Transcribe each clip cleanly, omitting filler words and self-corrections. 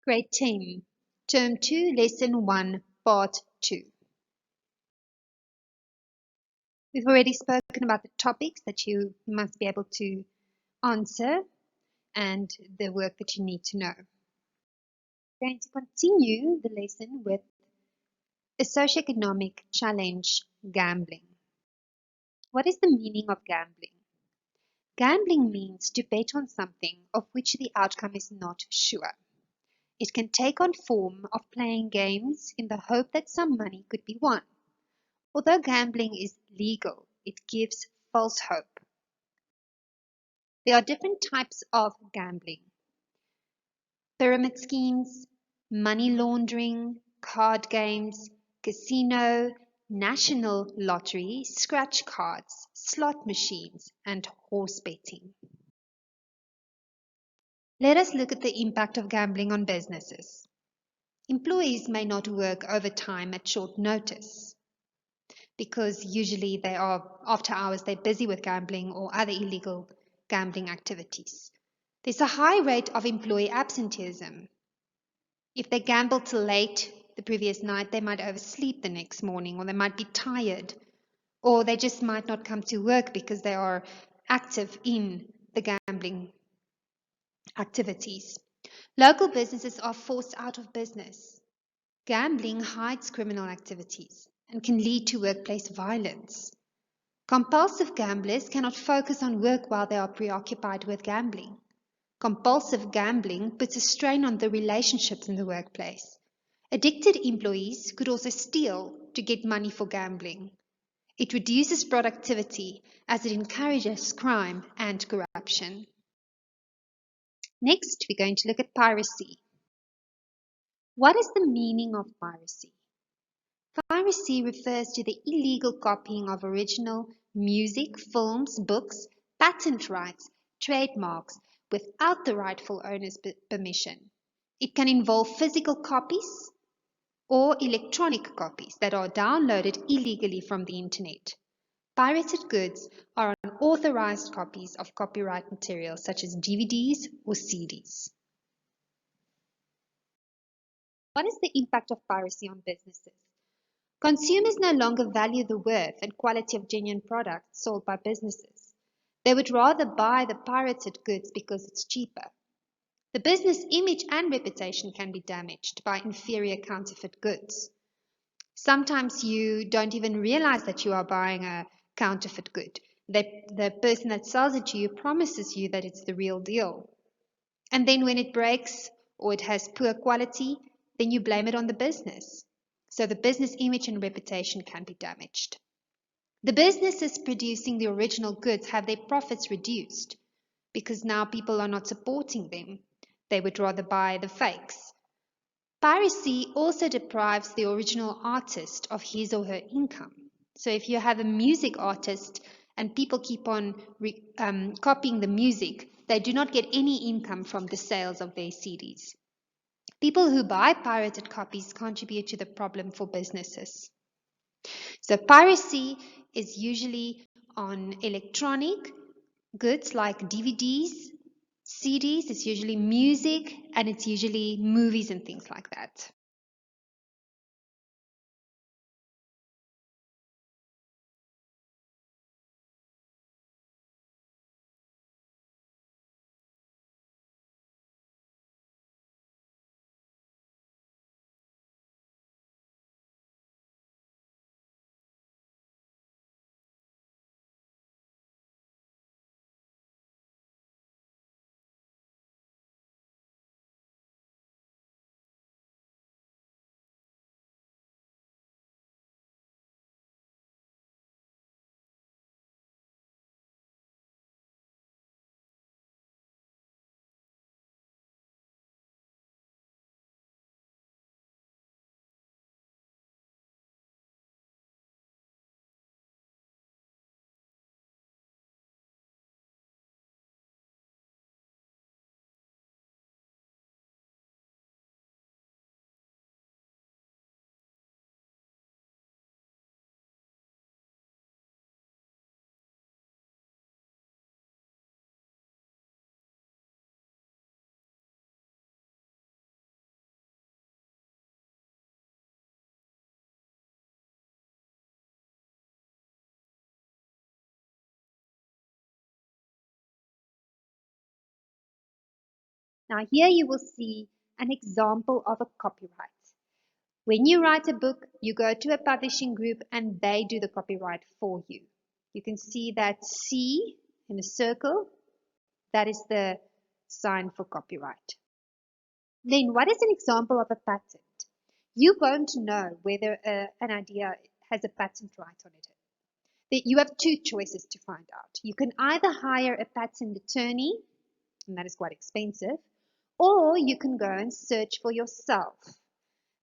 Grade 10, Term 2, Lesson 1, Part 2. We've already spoken about the topics that you must be able to answer and the work that you need to know. We're going to continue the lesson with a socioeconomic challenge, gambling. What is the meaning of gambling? Gambling means to bet on something of which the outcome is not sure. It can take on form of playing games in the hope that some money could be won. Although gambling is legal, it gives false hope. There are different types of gambling: pyramid schemes, money laundering, card games, casino, national lottery, scratch cards, slot machines, and horse betting. Let us look at the impact of gambling on businesses. Employees may not work overtime at short notice, because usually they are after hours, they're busy with gambling or other illegal gambling activities. There's a high rate of employee absenteeism. If they gamble till late the previous night, they might oversleep the next morning, or they might be tired, or they just might not come to work because they are active in the gambling activities. Local businesses are forced out of business. Gambling hides criminal activities and can lead to workplace violence. Compulsive gamblers cannot focus on work while they are preoccupied with gambling. Compulsive gambling puts a strain on the relationships in the workplace. Addicted employees could also steal to get money for gambling. It reduces productivity as it encourages crime and corruption. Next, we're going to look at piracy. What is the meaning of piracy? Piracy refers to the illegal copying of original music, films, books, patent rights, trademarks, without the rightful owner's permission. It can involve physical copies or electronic copies that are downloaded illegally from the internet. Pirated goods are unauthorized copies of copyright material such as DVDs or CDs. What is the impact of piracy on businesses? Consumers no longer value the worth and quality of genuine products sold by businesses. They would rather buy the pirated goods because it's cheaper. The business image and reputation can be damaged by inferior counterfeit goods. Sometimes you don't even realize that you are buying a counterfeit good. The person that sells it to you promises you that it's the real deal. And then when it breaks or it has poor quality, then you blame it on the business. So the business image and reputation can be damaged. The businesses producing the original goods have their profits reduced because now people are not supporting them. They would rather buy the fakes. Piracy also deprives the original artist of his or her income. So if you have a music artist and people keep on copying the music, they do not get any income from the sales of their CDs. People who buy pirated copies contribute to the problem for businesses. So piracy is usually on electronic goods like DVDs, CDs, it's usually music, and it's usually movies and things like that. Now here you will see an example of a copyright. When you write a book, you go to a publishing group and they do the copyright for you. You can see that C in a circle, that is the sign for copyright. Then what is an example of a patent? You won't know whether an idea has a patent right on it. You have two choices to find out. You can either hire a patent attorney, and that is quite expensive, or you can go and search for yourself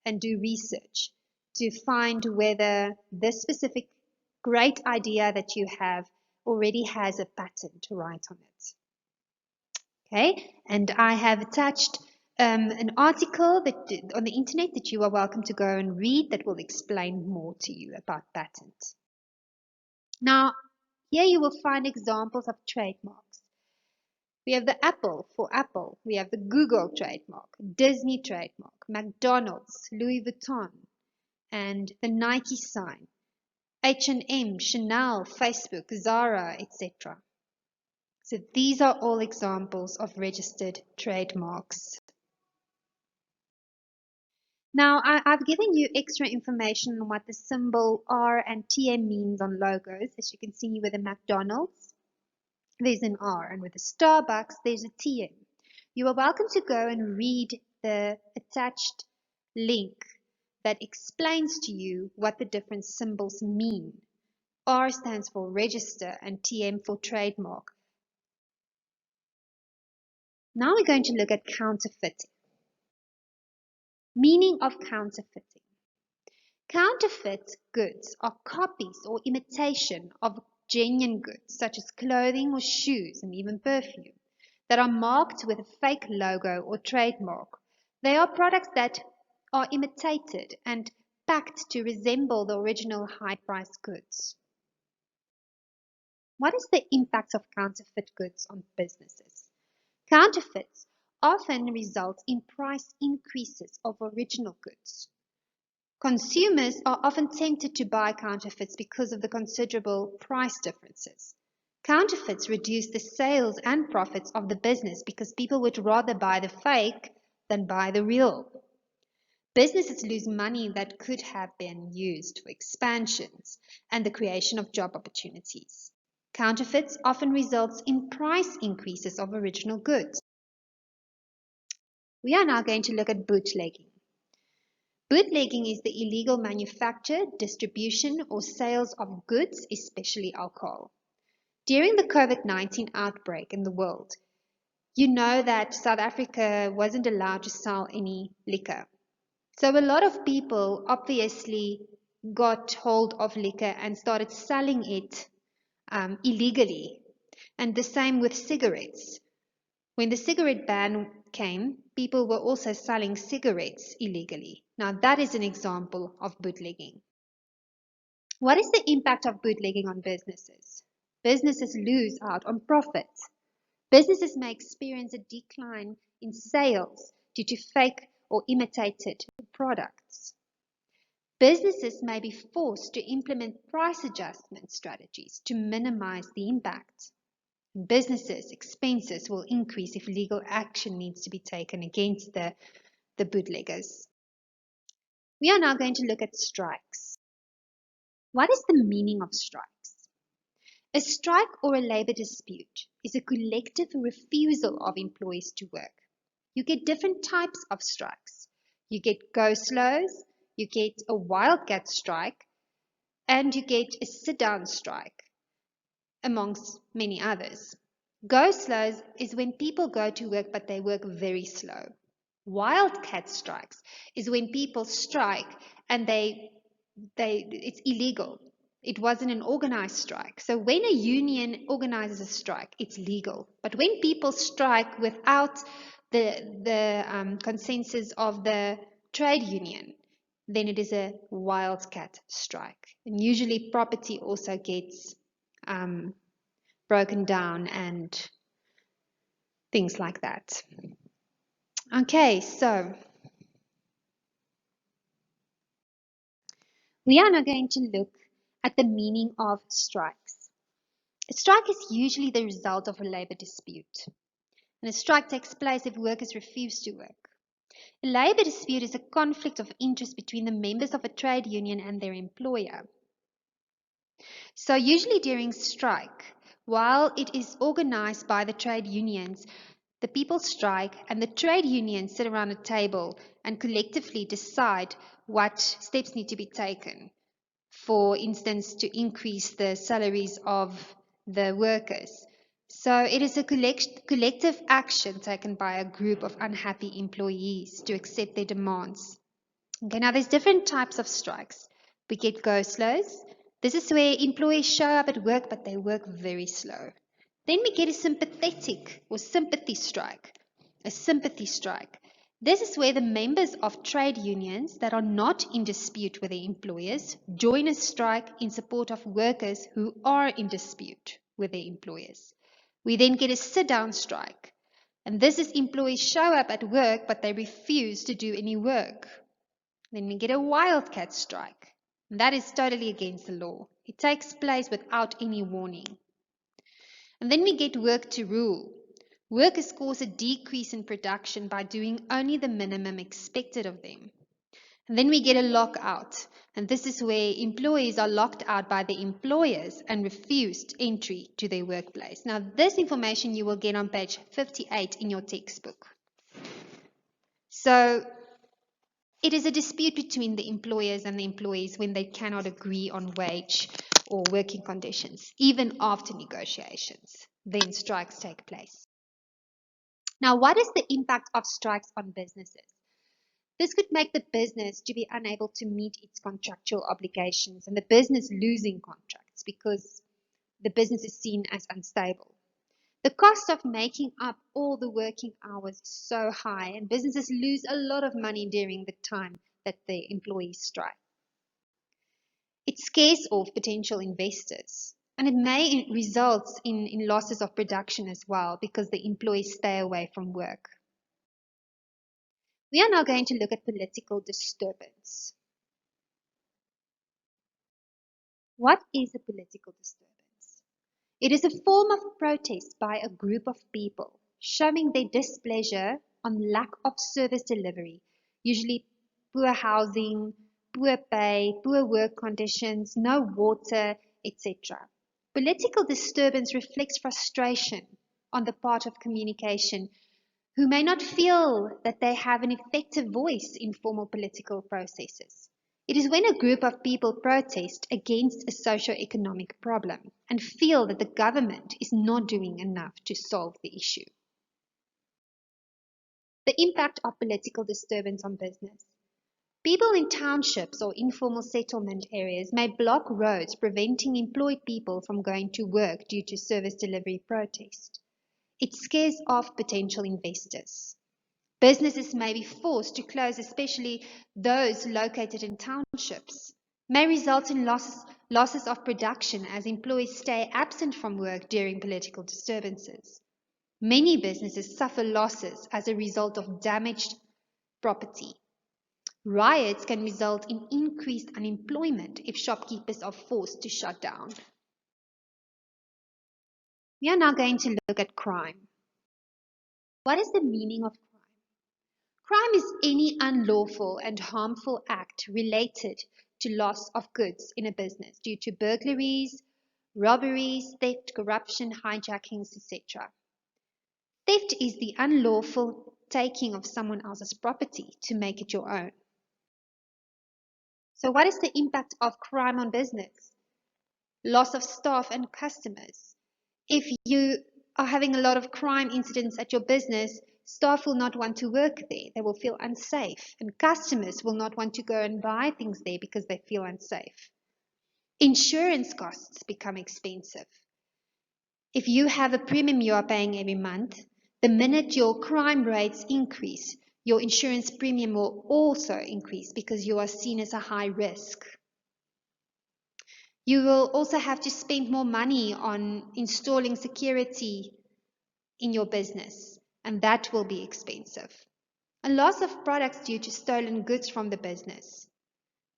and do research to find whether this specific great idea that you have already has a patent right on it. Okay, and I have attached an article that on the internet that you are welcome to go and read that will explain more to you about patents. Now, here you will find examples of trademarks. We have the Apple for Apple. We have the Google trademark, Disney trademark, McDonald's, Louis Vuitton, and the Nike sign, H&M, Chanel, Facebook, Zara, etc. So these are all examples of registered trademarks. Now, I've given you extra information on what the symbol R and TM means on logos. As you can see with the McDonald's, there's an R, and with the Starbucks, there's a TM. You are welcome to go and read the attached link that explains to you what the different symbols mean. R stands for register and TM for trademark. Now we're going to look at counterfeiting. Meaning of counterfeiting. Counterfeit goods are copies or imitation of genuine goods, such as clothing or shoes and even perfume, that are marked with a fake logo or trademark. They are products that are imitated and packed to resemble the original high-priced goods. What is the impact of counterfeit goods on businesses? Counterfeits often result in price increases of original goods. Consumers are often tempted to buy counterfeits because of the considerable price differences. Counterfeits reduce the sales and profits of the business because people would rather buy the fake than buy the real. Businesses lose money that could have been used for expansions and the creation of job opportunities. Counterfeits often results in price increases of original goods. We are now going to look at bootlegging. Bootlegging is the illegal manufacture, distribution, or sales of goods, especially alcohol. During the COVID-19 outbreak in the world, you know that South Africa wasn't allowed to sell any liquor. So a lot of people obviously got hold of liquor and started selling it illegally. And the same with cigarettes. When the cigarette ban came, people were also selling cigarettes illegally. Now that is an example of bootlegging. What is the impact of bootlegging on businesses? Businesses lose out on profits. Businesses may experience a decline in sales due to fake or imitated products. Businesses may be forced to implement price adjustment strategies to minimize the impact. Businesses' expenses will increase if legal action needs to be taken against the bootleggers. We are now going to look at strikes. What is the meaning of strikes? A strike or a labor dispute is a collective refusal of employees to work. You get different types of strikes. You get go-slows, you get a wildcat strike, and you get a sit-down strike, amongst many others. Go-slows is when people go to work but they work very slow. Wildcat strikes is when people strike and it's illegal. It wasn't an organized strike. So when a union organizes a strike, it's legal. But when people strike without the consensus of the trade union, then it is a wildcat strike. And usually property also gets broken down and things like that. Okay, so we are now going to look at the meaning of strikes. A strike is usually the result of a labor dispute. And a strike takes place if workers refuse to work. A labor dispute is a conflict of interest between the members of a trade union and their employer. So usually during strike, while it is organized by the trade unions, the people strike and the trade unions sit around a table and collectively decide what steps need to be taken. For instance, to increase the salaries of the workers. So it is a collective action taken by a group of unhappy employees to accept their demands. Okay, now there's different types of strikes. We get go-slows. This is where employees show up at work, but they work very slow. Then we get a sympathetic or sympathy strike. A sympathy strike. This is where the members of trade unions that are not in dispute with their employers join a strike in support of workers who are in dispute with their employers. We then get a sit-down strike. And this is employees show up at work, but they refuse to do any work. Then we get a wildcat strike. That is totally against the law. It takes place without any warning. And then we get work to rule. Workers cause a decrease in production by doing only the minimum expected of them. And then we get a lockout. And this is where employees are locked out by their employers and refused entry to their workplace. Now, this information you will get on page 58 in your textbook. So, it is a dispute between the employers and the employees when they cannot agree on wage or working conditions, even after negotiations. Then strikes take place. Now, what is the impact of strikes on businesses? This could make the business to be unable to meet its contractual obligations and the business losing contracts because the business is seen as unstable. The cost of making up all the working hours is so high, and businesses lose a lot of money during the time that the employees strike. It scares off potential investors, and it may result in losses of production as well because the employees stay away from work. We are now going to look at political disturbance. What is a political disturbance? It is a form of protest by a group of people showing their displeasure on lack of service delivery, usually poor housing, poor pay, poor work conditions, no water, etc. Political disturbance reflects frustration on the part of communication who may not feel that they have an effective voice in formal political processes. It is when a group of people protest against a socio-economic problem and feel that the government is not doing enough to solve the issue. The impact of political disturbance on business. People in townships or informal settlement areas may block roads, preventing employed people from going to work due to service delivery protest. It scares off potential investors. Businesses may be forced to close, especially those located in townships. May result in losses of production as employees stay absent from work during political disturbances. Many businesses suffer losses as a result of damaged property. Riots can result in increased unemployment if shopkeepers are forced to shut down. We are now going to look at crime. What is the meaning of crime? Crime is any unlawful and harmful act related to loss of goods in a business due to burglaries, robberies, theft, corruption, hijackings, etc. Theft is the unlawful taking of someone else's property to make it your own. So what is the impact of crime on business? Loss of staff and customers. If you are having a lot of crime incidents at your business, staff will not want to work there. They will feel unsafe. And customers will not want to go and buy things there because they feel unsafe. Insurance costs become expensive. If you have a premium you are paying every month, the minute your crime rates increase, your insurance premium will also increase because you are seen as a high risk. You will also have to spend more money on installing security in your business, and that will be expensive. A loss of products due to stolen goods from the business.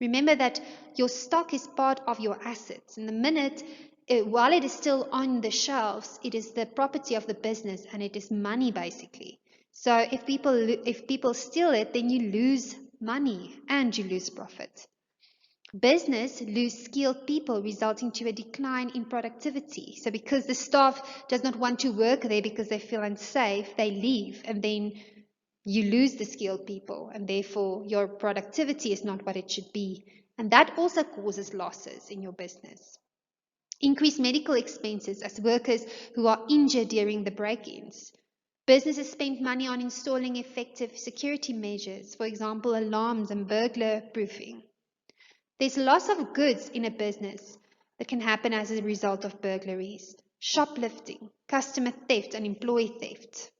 Remember that your stock is part of your assets, and the minute while it is still on the shelves, it is the property of the business and it is money basically. So if people steal it, then you lose money and you lose profit. Business lose skilled people, resulting to a decline in productivity. So because the staff does not want to work there because they feel unsafe, they leave, and then you lose the skilled people, and therefore your productivity is not what it should be. And that also causes losses in your business. Increased medical expenses as workers who are injured during the break-ins. Businesses spend money on installing effective security measures, for example, alarms and burglar proofing. There's loss of goods in a business that can happen as a result of burglaries, shoplifting, customer theft, and employee theft.